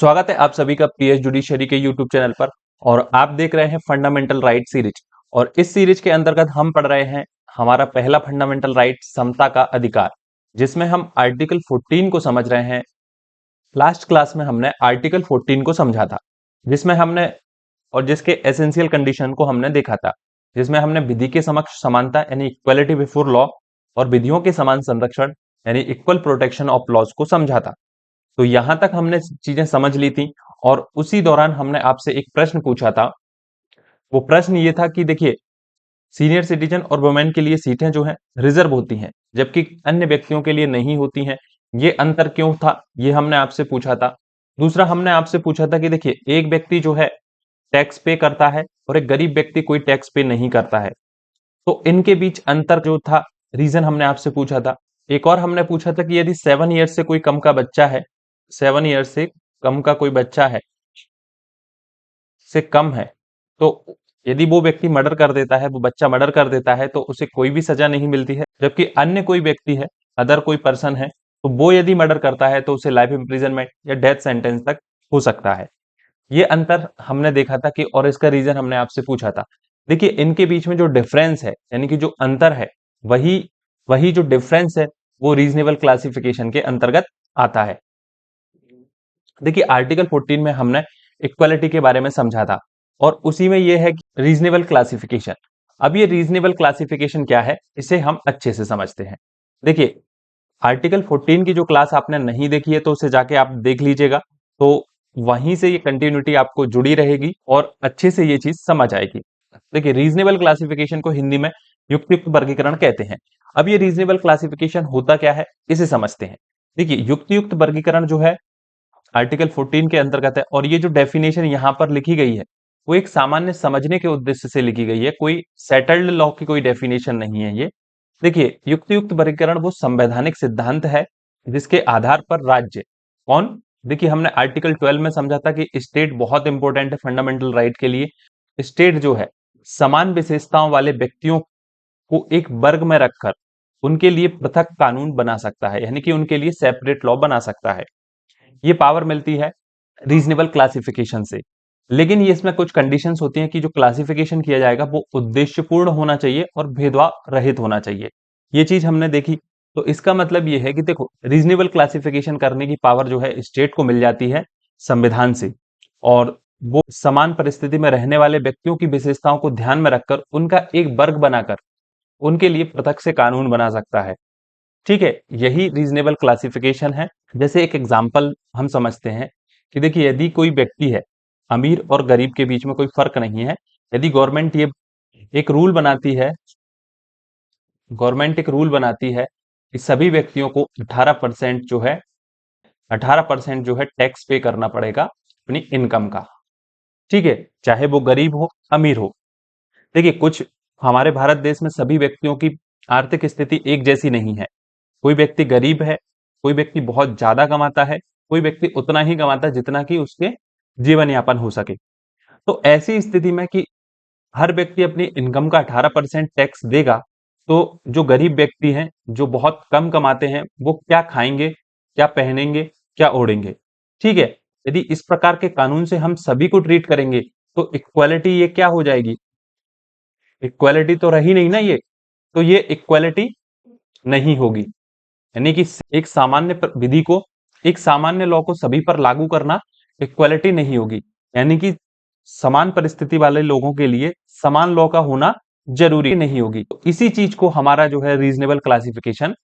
स्वागत है आप सभी का पीएस जुडिशरी के यूट्यूब चैनल पर। और आप देख रहे हैं फंडामेंटल राइट सीरीज। और इस सीरीज के अंतर्गत हम पढ़ रहे हैं हमारा पहला फंडामेंटल राइट समता का अधिकार, जिसमें हम आर्टिकल 14 को समझ रहे हैं। लास्ट क्लास में हमने आर्टिकल 14 को समझा था, जिसमें हमने और जिसके एसेंशियल कंडीशन को हमने देखा था, जिसमें हमने विधि के समक्ष समानता यानी इक्वलिटी बिफोर लॉ और विधियों के समान संरक्षण यानी इक्वल प्रोटेक्शन ऑफ लॉज को समझा था। तो यहां तक हमने चीजें समझ ली थी और उसी दौरान हमने आपसे एक प्रश्न पूछा था। वो प्रश्न ये था कि देखिए, सीनियर सिटीजन और वुमेन के लिए सीटें जो हैं रिजर्व होती हैं, जबकि अन्य व्यक्तियों के लिए नहीं होती हैं। ये अंतर क्यों था, ये हमने आपसे पूछा था। दूसरा हमने आपसे पूछा था कि देखिए, एक व्यक्ति जो है टैक्स पे करता है और एक गरीब व्यक्ति कोई टैक्स पे नहीं करता है, तो इनके बीच अंतर जो था, रीजन हमने आपसे पूछा था। एक और हमने पूछा था कि यदि 7 ईयर से कोई कम का बच्चा है, 7 ईयर से कम का कोई बच्चा है से कम है, तो यदि वो व्यक्ति मर्डर कर देता है, वो बच्चा मर्डर कर देता है, तो उसे कोई भी सजा नहीं मिलती है। जबकि अन्य कोई व्यक्ति है, अदर कोई पर्सन है, तो वो यदि मर्डर करता है तो उसे लाइफ इंप्रिजनमेंट या डेथ सेंटेंस तक हो सकता है। ये अंतर हमने देखा था कि, और इसका रीजन हमने आपसे पूछा था। देखिए, इनके बीच में जो डिफरेंस है यानी कि जो अंतर है, वही वही जो डिफरेंस है वो रीजनेबल क्लासिफिकेशन के अंतर्गत आता है। देखिए, आर्टिकल 14 में हमने इक्वालिटी के बारे में समझा था और उसी में यह है कि रीजनेबल क्लासिफिकेशन। अब ये रीजनेबल क्लासिफिकेशन क्या है, इसे हम अच्छे से समझते हैं। देखिए, आर्टिकल 14 की जो क्लास आपने नहीं देखी है तो उसे जाके आप देख लीजिएगा, तो वहीं से ये कंटिन्यूटी आपको जुड़ी रहेगी और अच्छे से ये चीज समझ आएगी। देखिए, रीजनेबल क्लासिफिकेशन को हिंदी में युक्तियुक्त वर्गीकरण कहते हैं। अब ये रीजनेबल क्लासिफिकेशन होता क्या है, इसे समझते हैं। देखिए, युक्तियुक्त वर्गीकरण जो है आर्टिकल 14 के अंतर्गत है, और ये जो डेफिनेशन यहाँ पर लिखी गई है वो एक सामान्य समझने के उद्देश्य से लिखी गई है, कोई सेटल्ड लॉ की कोई डेफिनेशन नहीं है ये। देखिए, युक्तियुक्त वर्गीकरण वो संवैधानिक सिद्धांत है जिसके आधार पर राज्य कौन, देखिए हमने आर्टिकल 12 में समझा था कि स्टेट बहुत इंपॉर्टेंट है फंडामेंटल राइट के लिए। स्टेट जो है समान विशेषताओं वाले व्यक्तियों को एक वर्ग में रखकर उनके लिए पृथक कानून बना सकता है, यानी कि उनके लिए सेपरेट लॉ बना सकता है। ये पावर मिलती है रीजनेबल क्लासिफिकेशन से। लेकिन ये इसमें कुछ कंडीशंस होती हैं कि जो क्लासिफिकेशन किया जाएगा वो उद्देश्यपूर्ण होना चाहिए और भेदभाव रहित होना चाहिए। ये चीज हमने देखी। तो इसका मतलब ये है कि देखो, रीजनेबल क्लासिफिकेशन करने की पावर जो है स्टेट को मिल जाती है संविधान से, और वो समान परिस्थिति में रहने वाले व्यक्तियों की विशेषताओं को ध्यान में रखकर उनका एक वर्ग बनाकर उनके लिए पृथक से कानून बना सकता है। ठीक है, यही रीजनेबल क्लासिफिकेशन है। जैसे एक एग्जाम्पल हम समझते हैं कि देखिए, यदि कोई व्यक्ति है, अमीर और गरीब के बीच में कोई फर्क नहीं है। यदि गवर्नमेंट ये एक रूल बनाती है, गवर्नमेंट एक रूल बनाती है कि सभी व्यक्तियों को 18% जो है 18% जो है टैक्स पे करना पड़ेगा अपनी इनकम का। ठीक है, चाहे वो गरीब हो अमीर हो। देखिए, कुछ हमारे भारत देश में सभी व्यक्तियों की आर्थिक स्थिति एक जैसी नहीं है। कोई व्यक्ति गरीब है, कोई व्यक्ति बहुत ज्यादा कमाता है, कोई व्यक्ति उतना ही कमाता है जितना कि उसके जीवन यापन हो सके। तो ऐसी स्थिति में कि हर व्यक्ति अपनी इनकम का 18% टैक्स देगा, तो जो गरीब व्यक्ति हैं, जो बहुत कम कमाते हैं, वो क्या खाएंगे, क्या पहनेंगे, क्या ओढ़ेंगे। ठीक है, यदि इस प्रकार के कानून से हम सभी को ट्रीट करेंगे तो इक्वालिटी ये क्या हो जाएगी, इक्वालिटी तो रही नहीं ना ये। तो ये इक्वालिटी नहीं होगी, यानी कि एक सामान्य विधि को, एक सामान्य लॉ को सभी पर लागू करना इक्वालिटी नहीं होगी। यानी कि समान परिस्थिति वाले लोगों के लिए समान लॉ का होना जरूरी नहीं होगी। तो इसी चीज को हमारा जो है रीजनेबल क्लासिफिकेशन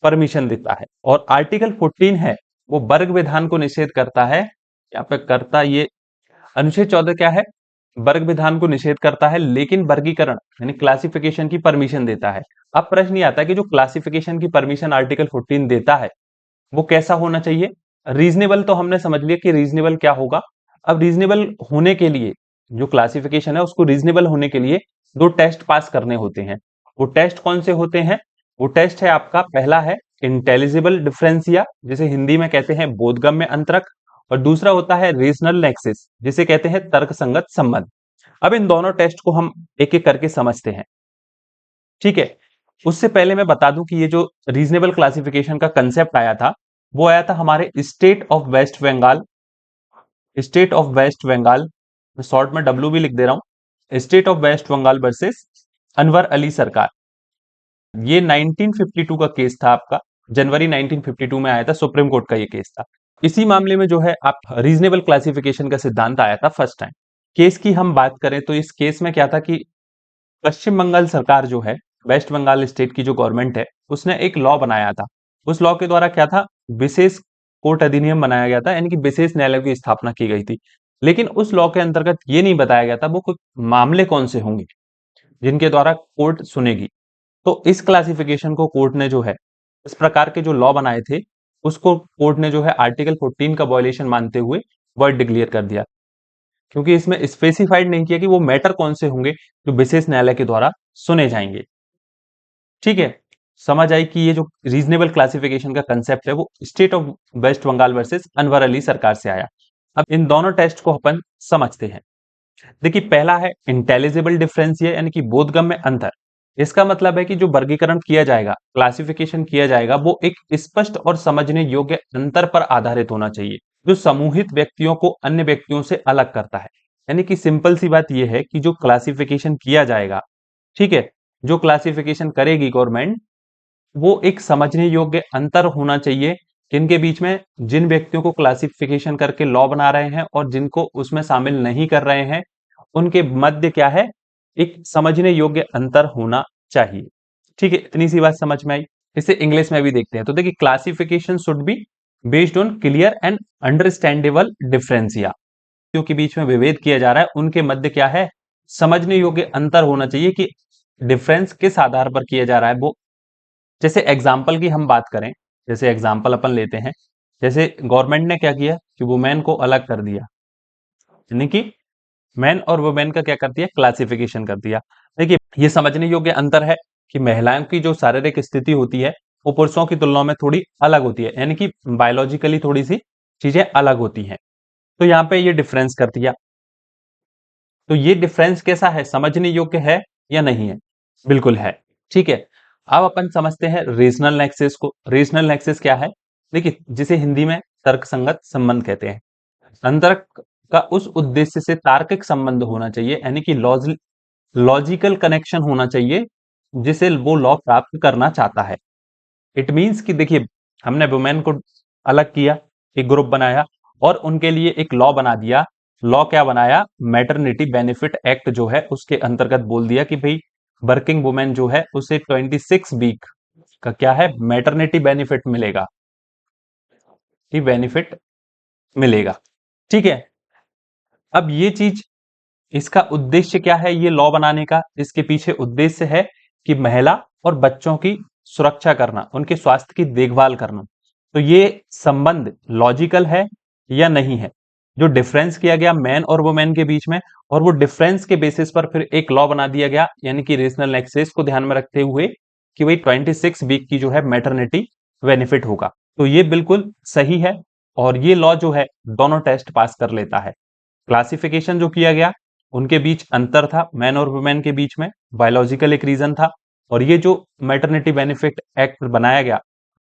परमिशन देता है। और आर्टिकल 14 है वो वर्ग विधान को निषेध करता है। यहाँ पे करता ये अनुच्छेद 14 क्या है, वर्ग विधान को निषेध करता है, लेकिन वर्गीकरण यानी क्लासिफिकेशन की परमिशन देता है। अब प्रश्न ये आता है कि जो क्लासिफिकेशन की परमिशन आर्टिकल 14 देता है वो कैसा होना चाहिए। रीजनेबल तो हमने समझ लिया कि रीजनेबल क्या होगा। अब रीजनेबल होने के लिए, जो क्लासिफिकेशन है उसको रीजनेबल होने के लिए दो टेस्ट पास करने होते हैं। वो टेस्ट कौन से होते हैं, वो टेस्ट है आपका, पहला है इंटेलिजिबल डिफरेंसिया, जिसे हिंदी में कहते हैं बोधगम्य अंतरक, और दूसरा होता है रीजनल नेक्सिस, जिसे कहते हैं तर्कसंगत संबंध। अब इन दोनों टेस्ट को हम एक एक करके समझते हैं। ठीक है, उससे पहले मैं बता दूं कि ये जो रीजनेबल क्लासिफिकेशन का कंसेप्ट आया था वो आया था हमारे state of West Bengal state of West Bengal, short में डब्ल्यू भी लिख दे रहा हूं, state of West Bengal versus Anwar Ali Sarkar. ये 1952 का केस था आपका, जनवरी 1952 में आया था, सुप्रीम कोर्ट का ये केस था। इसी मामले में जो है आप रीजनेबल क्लासिफिकेशन का सिद्धांत आया था फर्स्ट टाइम। केस की हम बात करें तो इस केस में क्या था कि पश्चिम बंगाल सरकार जो है, वेस्ट बंगाल स्टेट की जो गवर्नमेंट है, उसने एक लॉ बनाया था। उस लॉ के द्वारा क्या था, विशेष कोर्ट अधिनियम बनाया गया था, यानी कि विशेष न्यायालय की स्थापना की गई थी। लेकिन उस लॉ के अंतर्गत ये नहीं बताया गया था वो कुछ मामले कौन से होंगे जिनके द्वारा कोर्ट सुनेगी। तो इस क्लासिफिकेशन को कोर्ट ने जो है, इस प्रकार के जो लॉ बनाए थे उसको कोर्ट ने जो है आर्टिकल 14 का वायलेशन मानते हुए वर्ड डिक्लेयर कर दिया, क्योंकि इसमें स्पेसिफाइड नहीं किया कि वो मैटर कौन से होंगे जो विशेष न्यायालय के द्वारा सुने जाएंगे। ठीक है, समझ आई कि ये जो रीजनेबल क्लासिफिकेशन का कंसेप्ट है वो state of West Bengal versus Anwar Ali Sarkar से आया। अब इन दोनों टेस्ट को अपन समझते हैं। देखिए, पहला है इंटेलिजिबल डिफरेंस, यानी कि बोधगम्य अंतर। इसका मतलब है कि जो वर्गीकरण किया जाएगा, क्लासिफिकेशन किया जाएगा, वो एक स्पष्ट और समझने योग्य अंतर पर आधारित होना चाहिए जो समूहित व्यक्तियों को अन्य व्यक्तियों से अलग करता है। यानी कि सिंपल सी बात यह है कि जो क्लासिफिकेशन किया जाएगा, ठीक है, जो क्लासिफिकेशन करेगी गवर्नमेंट, वो एक समझने योग्य अंतर होना चाहिए जिनके बीच में, जिन व्यक्तियों को क्लासिफिकेशन करके लॉ बना रहे हैं और जिनको उसमें शामिल नहीं कर रहे हैं, उनके मध्य क्या है, एक समझने योग्य अंतर होना चाहिए। ठीक है, इतनी सी बात समझ में आई। इसे इंग्लिश में भी देखते हैं। तो देखिए, classification should be based on clear and understandable differentia, क्योंकि बीच में विभेद किया जा रहा है, उनके मध्य क्या है, समझने योग्य अंतर होना चाहिए कि डिफरेंस किस आधार पर किया जा रहा है वो। जैसे एग्जाम्पल की हम बात करें, जैसे एग्जाम्पल अपन लेते हैं, जैसे गवर्नमेंट ने क्या किया कि वुमेन को अलग कर दिया, यानी कि मैन और वुमेन का क्या कर दिया, क्लासिफिकेशन कर दिया। देखिए, ये समझने योग्य अंतर है कि महिलाओं की जो शारीरिक स्थिति होती है वो पुरुषों की तुलना में थोड़ी अलग होती है, यानी कि बायोलॉजिकली थोड़ी सी चीजें अलग होती हैं। तो यहाँ पे ये डिफरेंस कर दिया। तो ये डिफरेंस कैसा है, समझने योग्य है या नहीं है? बिल्कुल है। ठीक है, अब अपन समझते हैं रीजनल नेक्सेस को। रीजनल नेक्सेस क्या है? देखिए, जिसे हिंदी में तर्कसंगत संबंध कहते हैं। अंतरक का उस उद्देश्य से तार्किक संबंध होना चाहिए, यानी कि लॉजिकल कनेक्शन होना चाहिए जिसे वो लॉ प्राप्त करना चाहता है। इट मीन्स कि देखिए, हमने वुमेन को अलग किया, एक ग्रुप बनाया और उनके लिए एक लॉ बना दिया। लॉ क्या बनाया, मैटरनिटी बेनिफिट एक्ट जो है उसके अंतर्गत बोल दिया कि भाई वर्किंग वुमेन जो है उसे 26 वीक का क्या है, मैटरनिटी बेनिफिट मिलेगा, कि बेनिफिट मिलेगा। ठीक है, अब ये चीज, इसका उद्देश्य क्या है ये लॉ बनाने का? इसके पीछे उद्देश्य है कि महिला और बच्चों की सुरक्षा करना, उनके स्वास्थ्य की देखभाल करना। तो ये संबंध लॉजिकल है या नहीं है? जो डिफरेंस किया गया मैन और वुमेन के बीच में, और वो डिफरेंस के बेसिस पर फिर एक लॉ बना दिया गया, यानी कि रीजनल नेक्सेस को ध्यान में रखते हुए कि भाई 26 वीक की जो है मैटरनिटी बेनिफिट होगा। तो ये बिल्कुल सही है, और ये लॉ जो है दोनों टेस्ट पास कर लेता है। क्लासिफिकेशन जो किया गया, उनके बीच अंतर था, मैन और वुमेन के बीच में बायोलॉजिकल एक रीजन था, और ये जो मैटरनिटी बेनिफिट एक्ट बनाया गया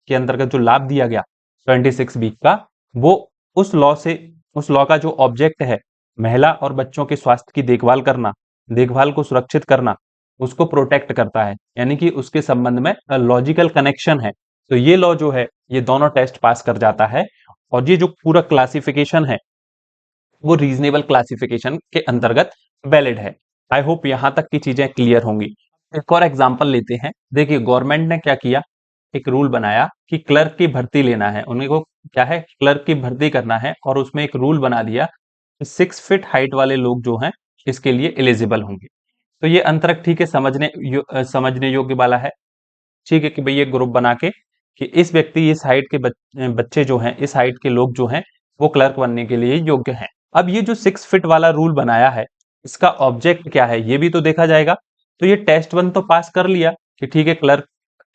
के अंतर्गत जो लाभ दिया गया 26 वीक का, वो उस लॉ से, उस लॉ का जो ऑब्जेक्ट है महिला और बच्चों के स्वास्थ्य की देखभाल करना, देखभाल को सुरक्षित करना, उसको प्रोटेक्ट करता है, यानी कि उसके संबंध में लॉजिकल कनेक्शन है। तो ये लॉ जो है ये दोनों टेस्ट पास कर जाता है, और ये जो पूरा क्लासिफिकेशन है वो रीजनेबल क्लासिफिकेशन के अंतर्गत वैलिड है। आई होप यहां तक की चीजें क्लियर होंगी। एक और एग्जांपल लेते हैं। देखिए, गवर्नमेंट ने क्या किया, एक रूल बनाया कि क्लर्क की भर्ती लेना है, उन्हें को क्या है, क्लर्क की भर्ती करना है, और उसमें एक रूल बना दिया कि 6 फीट हाइट वाले लोग जो हैं इसके लिए एलिजिबल होंगे। तो ये अंतरक ठीक है, समझने योग्य वाला है। ठीक है कि भाई ये ग्रुप बना के कि इस व्यक्ति, इस हाइट के बच्चे जो हैं, इस हाइट के लोग जो हैं वो क्लर्क बनने के लिए योग्य हैं। अब ये जो 6 फीट वाला रूल बनाया है, इसका ऑब्जेक्ट क्या है ये भी तो देखा जाएगा। तो ये टेस्ट 1 तो पास कर लिया कि ठीक है, क्लर्क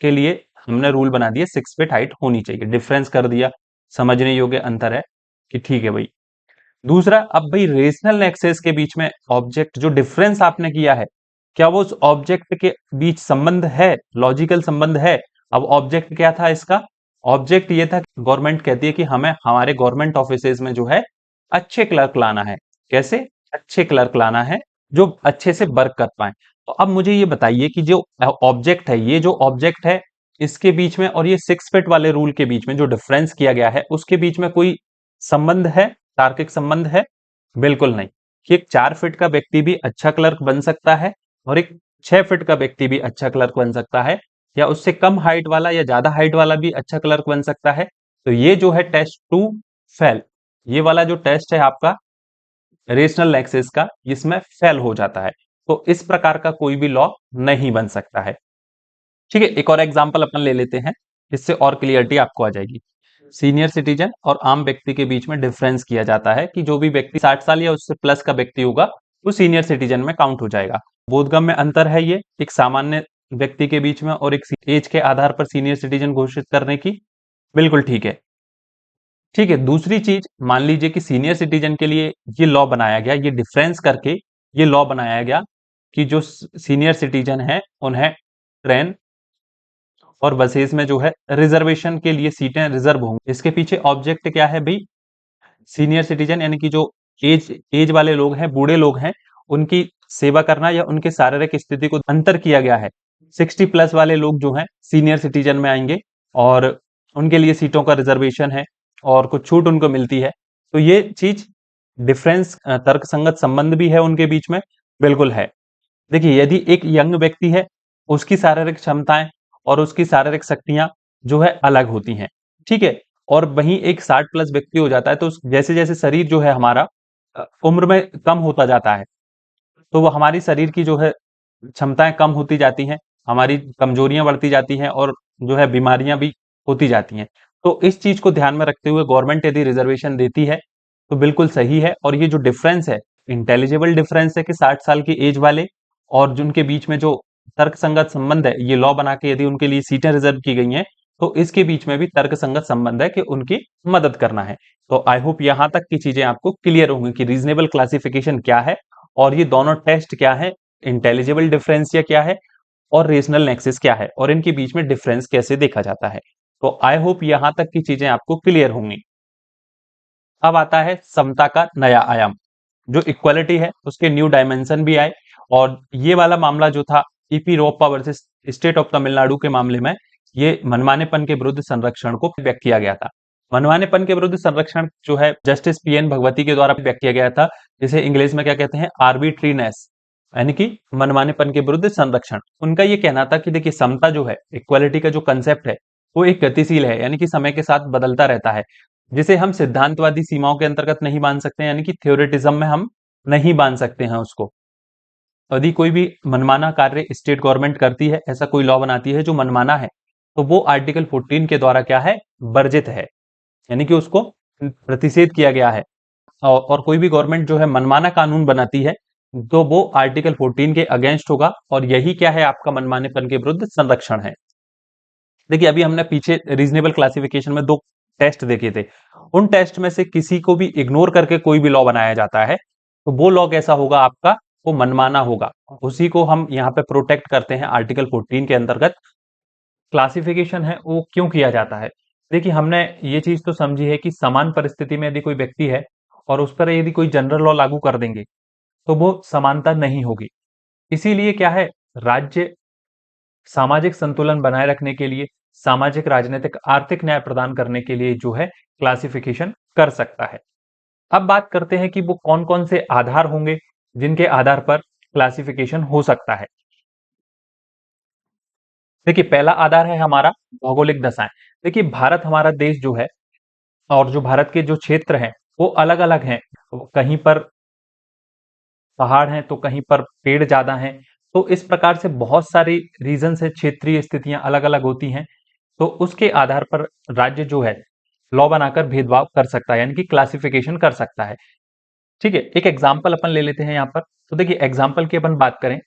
के लिए हमने रूल बना दिया 6 फीट हाइट होनी चाहिए, डिफरेंस कर दिया, समझने योग्य अंतर है कि ठीक है भाई। दूसरा, अब भाई रेशनल एक्सेस के बीच में ऑब्जेक्ट जो डिफरेंस आपने किया है, क्या वो उस ऑब्जेक्ट के बीच संबंध है, लॉजिकल संबंध है? अब ऑब्जेक्ट क्या था इसका? ऑब्जेक्ट ये था, गवर्नमेंट कहती है कि हमें हमारे गवर्नमेंट ऑफिसेज में जो है अच्छे क्लर्क लाना है। कैसे? अच्छे क्लर्क लाना है जो अच्छे से वर्क कर पाए। तो अब मुझे ये बताइए कि जो ऑब्जेक्ट है, ये जो ऑब्जेक्ट है इसके बीच में और ये 6 फीट वाले रूल के बीच में जो डिफरेंस किया गया है उसके बीच में कोई संबंध है, तार्किक संबंध है? बिल्कुल नहीं। कि एक 4 फीट का व्यक्ति भी अच्छा क्लर्क बन सकता है और एक 6 फीट का व्यक्ति भी अच्छा क्लर्क बन सकता है, या उससे कम हाइट वाला या ज्यादा हाइट वाला भी अच्छा क्लर्क बन सकता है। तो ये जो है टेस्ट टू फेल, ये वाला जो टेस्ट है आपका रेशनल एक्सेस का, इसमें फेल हो जाता है। तो इस प्रकार का कोई भी लॉ नहीं बन सकता है। ठीक है, एक और एग्जांपल अपन ले लेते हैं, इससे और क्लियरिटी आपको आ जाएगी। सीनियर सिटीजन और आम व्यक्ति के बीच में डिफरेंस किया जाता है कि जो भी व्यक्ति 60 साल या उससे प्लस का व्यक्ति होगा वो सीनियर सिटीजन में काउंट हो जाएगा। बोधगम्य में अंतर है ये एक सामान्य व्यक्ति के बीच में और एक एज के आधार पर सीनियर सिटीजन घोषित करने की। बिल्कुल ठीक है। ठीक है, दूसरी चीज मान लीजिए कि सीनियर सिटीजन के लिए ये लॉ बनाया गया, ये डिफरेंस करके ये लॉ बनाया गया कि जो सीनियर सिटीजन है उन्हें ट्रेन और बसेस में जो है रिजर्वेशन के लिए सीटें रिजर्व होंगी। इसके पीछे ऑब्जेक्ट क्या है भाई? सीनियर सिटीजन यानी कि जो एज वाले लोग हैं, बूढ़े लोग हैं, उनकी सेवा करना या उनके शारीरिक स्थिति को अंतर किया गया है। 60 प्लस वाले लोग जो हैं सीनियर सिटीजन में आएंगे और उनके लिए सीटों का रिजर्वेशन है और कुछ छूट उनको मिलती है। तो ये चीज डिफरेंस तर्कसंगत संबंध भी है उनके बीच में, बिल्कुल है। देखिए, यदि एक यंग व्यक्ति है, उसकी शारीरिक क्षमताएं और उसकी शारीरिक शक्तियां जो है अलग होती हैं, ठीक है, और वहीं एक 60 प्लस व्यक्ति हो जाता है तो जैसे जैसे शरीर जो है हमारा उम्र में कम होता जाता है, तो वो हमारी शरीर की जो है क्षमताएं कम होती जाती हैं, हमारी कमजोरियां बढ़ती जाती हैं और जो है बीमारियां भी होती जाती हैं। तो इस चीज को ध्यान में रखते हुए गवर्नमेंट यदि रिजर्वेशन देती है तो बिल्कुल सही है। और ये जो डिफरेंस है, इंटेलिजिबल डिफरेंस है कि 60 साल की एज वाले और जिनके बीच में जो तर्कसंगत संबंध है, ये लॉ बना के यदि उनके लिए सीटें रिजर्व की गई हैं तो इसके बीच में भी तर्कसंगत संबंध है कि उनकी मदद करना है। तो आई होप यहां तक की चीजें आपको क्लियर होंगी कि रीजनेबल क्लासिफिकेशन क्या है और ये दोनों टेस्ट क्या है, इंटेलिजिबल डिफरेंशिया क्या है और रीजनल नेक्सिस क्या है और इनके बीच में डिफरेंस कैसे देखा जाता है। तो आई होप यहां तक की चीजें आपको क्लियर होंगी। अब आता है समता का नया आयाम, जो इक्वालिटी है उसके न्यू डायमेंशन भी आए। और ये वाला मामला जो था E P Royappa versus state of Tamil Nadu के मामले में, ये मनमानेपन के विरुद्ध संरक्षण को व्यक्त किया गया था। मनमानेपन के विरुद्ध संरक्षण जो है जस्टिस पीएन भगवती के द्वारा व्यक्त किया गया था, जिसे इंग्लिश में क्या कहते हैं, आर्बिट्रीनेस, यानी कि मनमानेपन के विरुद्ध संरक्षण। उनका ये कहना था कि देखिए समता जो है, इक्वालिटी का जो कंसेप्ट है वो एक गतिशील है, यानी कि समय के साथ बदलता रहता है, जिसे हम सिद्धांतवादी सीमाओं के अंतर्गत नहीं मान सकते, यानी कि थ्योरेटिज्म में हम नहीं बांध सकते हैं उसको। यदि कोई भी मनमाना कार्य स्टेट गवर्नमेंट करती है, ऐसा कोई लॉ बनाती है जो मनमाना है, तो वो आर्टिकल 14 के द्वारा क्या है, वर्जित है, यानी कि उसको प्रतिषेध किया गया है। और कोई भी गवर्नमेंट जो है मनमाना कानून बनाती है तो वो आर्टिकल 14 के अगेंस्ट होगा, और यही क्या है, आपका मनमानेपन के विरुद्ध संरक्षण है। देखिए, अभी हमने पीछे रीजनेबल क्लासिफिकेशन में 2 टेस्ट देखे थे, उन टेस्ट में से किसी को भी इग्नोर करके कोई भी लॉ बनाया जाता है तो वो लॉ कैसा होगा आपका, वो मनमाना होगा। उसी को हम यहाँ पे प्रोटेक्ट करते हैं आर्टिकल 14 के अंतर्गत। क्लासिफिकेशन है वो क्यों किया जाता है? देखिए, हमने ये चीज तो समझी है कि समान परिस्थिति में यदि कोई व्यक्ति है और उस पर यदि कोई जनरल लॉ लागू कर देंगे तो वो समानता नहीं होगी। इसीलिए क्या है, राज्य सामाजिक संतुलन बनाए रखने के लिए, सामाजिक, राजनीतिक, आर्थिक न्याय प्रदान करने के लिए जो है क्लासिफिकेशन कर सकता है। अब बात करते हैं कि वो कौन कौन से आधार होंगे जिनके आधार पर क्लासिफिकेशन हो सकता है। देखिए, पहला आधार है हमारा भौगोलिक दशाएं। देखिए, भारत हमारा देश जो है और जो भारत के जो क्षेत्र हैं वो अलग अलग हैं, कहीं पर पहाड़ हैं तो कहीं पर पेड़ ज्यादा हैं। तो इस प्रकार से बहुत सारी रीजन से क्षेत्रीय स्थितियां अलग अलग होती हैं। तो उसके आधार पर राज्य जो है लॉ बनाकर भेदभाव कर सकता है, यानी कि क्लासिफिकेशन कर सकता है। ठीक है, एक एग्जाम्पल अपन ले लेते हैं यहाँ पर। तो देखिए, एग्जाम्पल की अपन बात करें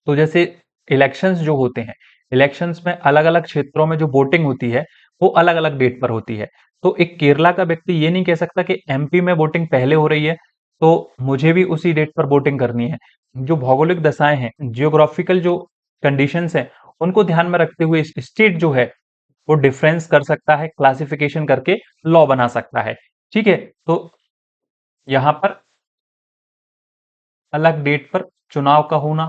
तो जैसे इलेक्शंस जो होते हैं, इलेक्शंस में अलग अलग क्षेत्रों में जो वोटिंग होती है वो अलग अलग डेट पर होती है। तो एक केरला का व्यक्ति ये नहीं कह सकता कि एमपी में वोटिंग पहले हो रही है तो मुझे भी उसी डेट पर वोटिंग करनी है। जो भौगोलिक दशाएं हैं, जियोग्राफिकल जो कंडीशंस हैं, उनको ध्यान में रखते हुए स्टेट जो है वो डिफरेंस कर सकता है, क्लासिफिकेशन करके लॉ बना सकता है। ठीक है, तो यहां पर अलग डेट पर चुनाव का होना।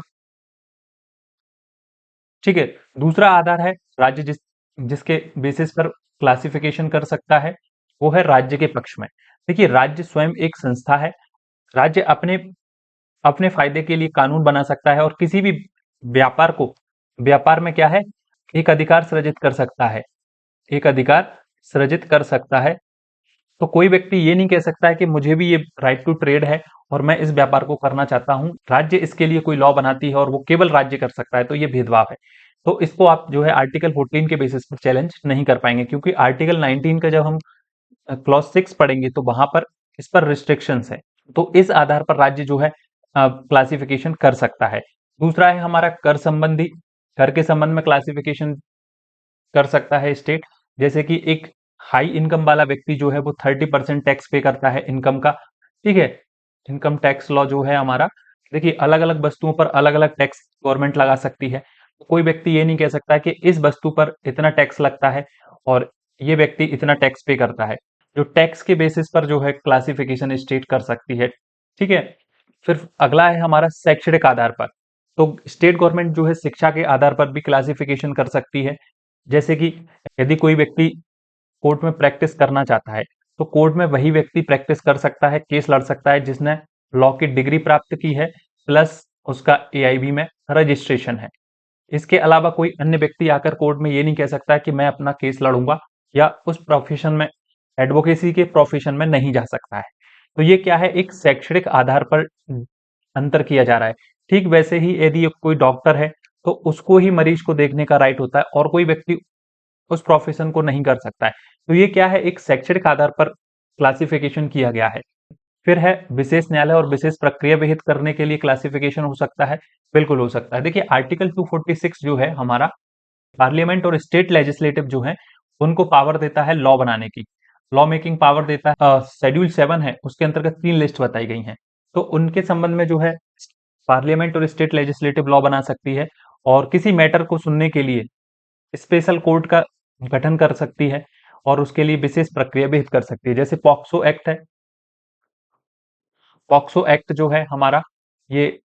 ठीक है, दूसरा आधार है राज्य जिसके बेसिस पर क्लासिफिकेशन कर सकता है, वो है राज्य के पक्ष में। देखिए, राज्य स्वयं एक संस्था है। राज्य अपने अपने फायदे के लिए कानून बना सकता है और किसी भी व्यापार में क्या है, एक अधिकार सृजित कर सकता है। एक अधिकार सृजित कर सकता है। तो कोई व्यक्ति ये नहीं कह सकता है कि मुझे भी ये राइट टू ट्रेड है और मैं इस व्यापार को करना चाहता हूं, राज्य इसके लिए कोई लॉ बनाती है और वो केवल राज्य कर सकता है, तो ये भेदभाव है। तो इसको आप जो है आर्टिकल 14 के बेसिस पर चैलेंज नहीं कर पाएंगे, क्योंकि आर्टिकल 19 का जब हम क्लॉज 6 पढ़ेंगे तो वहां पर इस पर रिस्ट्रिक्शंस है। तो इस आधार पर राज्य जो है क्लासिफिकेशन कर सकता है। दूसरा है हमारा कर संबंधी। कर के संबंध में क्लासिफिकेशन कर सकता है स्टेट। जैसे कि एक हाई इनकम वाला व्यक्ति जो है वो 30% टैक्स पे करता है इनकम का। ठीक है, इनकम टैक्स लॉ जो है हमारा, देखिए अलग अलग वस्तुओं पर अलग अलग टैक्स गवर्नमेंट लगा सकती है। तो कोई व्यक्ति ये नहीं कह सकता कि इस वस्तु पर इतना टैक्स लगता है और ये व्यक्ति इतना टैक्स पे करता है। जो टैक्स के बेसिस पर जो है क्लासिफिकेशन स्टेट कर सकती है। ठीक है, फिर अगला है हमारा शैक्षणिक आधार पर। तो स्टेट गवर्नमेंट जो है शिक्षा के आधार पर भी क्लासिफिकेशन कर सकती है। जैसे कि यदि कोई व्यक्ति कोर्ट में प्रैक्टिस करना चाहता है, तो कोर्ट में वही व्यक्ति प्रैक्टिस कर सकता है, केस लड़ सकता है जिसने लॉ की डिग्री प्राप्त की है, प्लस उसका एआईबी में रजिस्ट्रेशन है। इसके अलावा कोई अन्य व्यक्ति आकर कोर्ट में ये नहीं कह सकता कि मैं अपना केस लड़ूंगा, या उस प्रोफेशन में, एडवोकेसी के प्रोफेशन में नहीं जा सकता है। तो ये क्या है, एक शैक्षणिक आधार पर अंतर किया जा रहा है। ठीक वैसे ही यदि कोई डॉक्टर है तो उसको ही मरीज को देखने का राइट होता है और कोई व्यक्ति उस प्रोफेशन को नहीं कर सकता है। तो ये क्या है, एक शैक्षणिक आधार पर क्लासिफिकेशन किया गया है। फिर है विशेष न्यायालय और विशेष प्रक्रिया विहित करने के लिए क्लासिफिकेशन हो सकता है। बिल्कुल हो सकता है। देखिए आर्टिकल 246 जो है हमारा, पार्लियामेंट और स्टेट लेजिस्लेटिव जो है उनको पावर देता है लॉ बनाने की, लॉ मेकिंग पावर देता है। शेड्यूल 7 है, उसके अंतर्गत 3 लिस्ट बताई गई हैं। तो उनके संबंध में जो है पार्लियामेंट और स्टेट लेजिस्लेटिव लॉ बना सकती है और किसी मैटर को सुनने के लिए स्पेशल कोर्ट का गठन कर सकती है और उसके लिए विशेष प्रक्रिया विहित कर सकती है। जैसे पॉक्सो एक्ट है। पॉक्सो एक्ट जो है हमारा, ये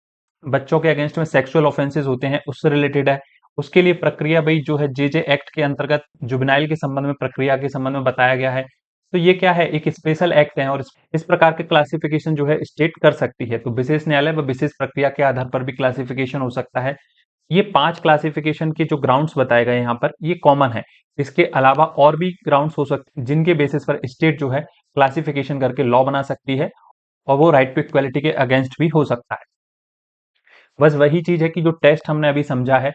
बच्चों के अगेंस्ट में सेक्सुअल ऑफेंसेस होते हैं उससे रिलेटेड है। उसके लिए प्रक्रिया भाई जो है जेजे एक्ट के अंतर्गत जुवेनाइल के संबंध में प्रक्रिया के संबंध में बताया गया है। तो ये क्या है, एक स्पेशल एक्ट है और इस प्रकार के क्लासिफिकेशन जो है स्टेट कर सकती है। तो विशेष न्यायालय व विशेष प्रक्रिया के आधार पर भी क्लासिफिकेशन हो सकता है। ये 5 क्लासिफिकेशन के जो ग्राउंड्स बताए गए यहाँ पर, ये कॉमन है। इसके अलावा और भी ग्राउंड्स हो सकते हैं जिनके बेसिस पर स्टेट जो है क्लासिफिकेशन करके लॉ बना सकती है और वो राइट टू इक्वालिटी के अगेंस्ट भी हो सकता है। बस वही चीज है कि जो टेस्ट हमने अभी समझा है,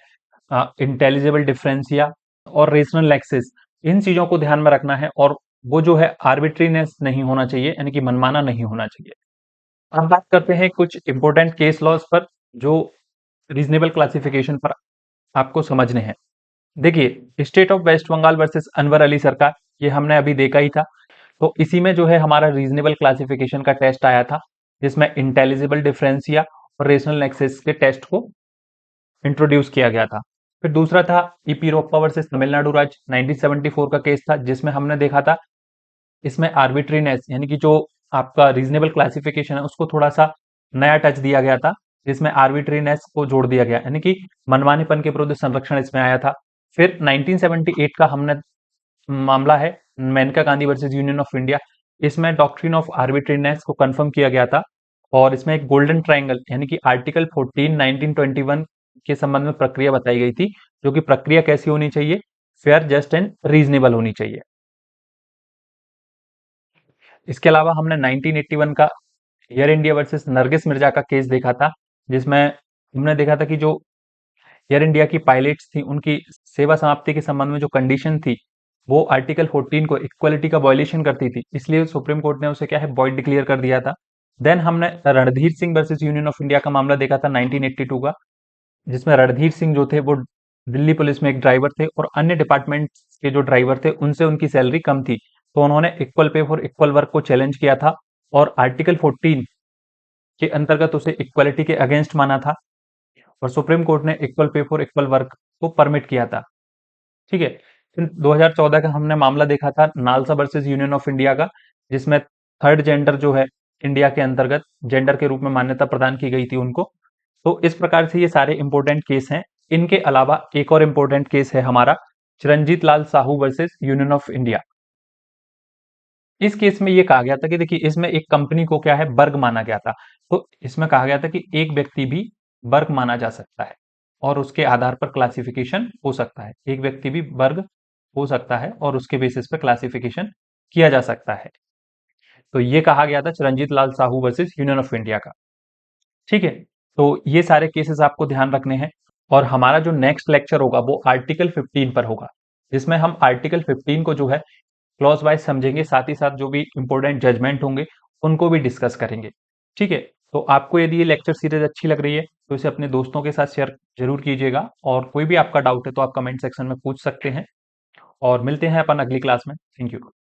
इंटेलिजिबल डिफरेंसिया और रेशनल एक्सेस, इन चीजों को ध्यान में रखना है और वो जो है आर्बिट्रीनेस नहीं होना चाहिए, यानी कि मनमाना नहीं होना चाहिए। अब बात करते हैं कुछ इंपॉर्टेंट केस लॉज पर जो रीजनेबल क्लासिफिकेशन पर आपको समझने हैं। देखिए state of West Bengal versus Anwar Ali Sarkar, ये हमने अभी देखा ही था। तो इसी में जो है हमारा रीजनेबल क्लासिफिकेशन का टेस्ट आया था, जिसमें इंटेलिजिबल डिफरेंसिया और रेशनल एक्सेस के टेस्ट को इंट्रोड्यूस किया गया था। फिर दूसरा था ईपीरोप्पा वर्सेस तमिलनाडु राज्य, 1974 का केस था, जिसमें हमने देखा था इसमें आर्बिट्रीनेस यानी कि जो आपका रीजनेबल क्लासिफिकेशन है उसको थोड़ा सा नया टच दिया गया था, जिसमें आर्बिट्रीनेस को जोड़ दिया गया, यानी कि मनमानेपन के विरुद्ध संरक्षण इसमें आया था। फिर 1978 का हमने मामला है Maneka Gandhi versus union of India. इसमें डॉक्ट्रिन ऑफ आर्बिट्रीनेस को कंफर्म किया गया था और इसमें एक गोल्डन ट्रायंगल यानी कि आर्टिकल 14 1921 के संबंध में प्रक्रिया बताई गई थी, जो कि प्रक्रिया कैसी होनी चाहिए, फेयर जस्ट एंड रीजनेबल होनी चाहिए। इसके अलावा हमने 1981 का air India versus Nargis Mirza का केस देखा था, जिसमें हमने देखा था कि जो एयर इंडिया की पायलट्स थी उनकी सेवा समाप्ति के संबंध में जो कंडीशन थी वो आर्टिकल 14 को इक्वालिटी का वायलेशन करती थी, इसलिए सुप्रीम कोर्ट ने उसे क्या है वॉइड डिक्लेयर कर दिया था। देन हमने Randhir Singh versus union of India का मामला देखा था 1982 का, जिसमें रणधीर सिंह जो थे वो दिल्ली पुलिस में एक ड्राइवर थे और अन्य डिपार्टमेंट के जो ड्राइवर थे उनसे उनकी सैलरी कम थी, तो उन्होंने equal pay for equal work को चैलेंज किया था और आर्टिकल 14 के अंतर्गत उसे इक्वालिटी के अगेंस्ट माना था और सुप्रीम कोर्ट ने equal pay for equal work को परमिट किया था। ठीक है, फिर 2014 का हमने मामला देखा था NALSA versus union of India का, जिसमें थर्ड जेंडर जो है इंडिया के अंतर्गत जेंडर के रूप में मान्यता प्रदान की गई थी उनको। तो इस प्रकार से ये सारे इंपॉर्टेंट केस हैं। इनके अलावा एक और इंपॉर्टेंट केस है हमारा Chiranjit Lal Sahu versus union of India. इस केस में ये कहा गया था कि देखिए इसमें एक कंपनी को क्या है वर्ग माना गया था। तो इसमें कहा गया था कि एक व्यक्ति भी वर्ग माना जा सकता है और उसके आधार पर क्लासिफिकेशन हो सकता है। एक व्यक्ति भी वर्ग हो सकता है और उसके बेसिस पे क्लासिफिकेशन किया जा सकता है। तो ये कहा गया था Chiranjit Lal Sahu versus union of India का। ठीक है, तो ये सारे केसेस आपको ध्यान रखने हैं। और हमारा जो नेक्स्ट लेक्चर होगा वो आर्टिकल 15 पर होगा, जिसमें हम आर्टिकल 15 को जो है क्लॉज वाइज समझेंगे, साथ ही साथ जो भी इंपॉर्टेंट जजमेंट होंगे उनको भी डिस्कस करेंगे। ठीक है, तो आपको यदि ये लेक्चर सीरीज अच्छी लग रही है तो इसे अपने दोस्तों के साथ शेयर जरूर कीजिएगा, और कोई भी आपका डाउट है तो आप कमेंट सेक्शन में पूछ सकते हैं। और मिलते हैं अपन अगली क्लास में। Thank you.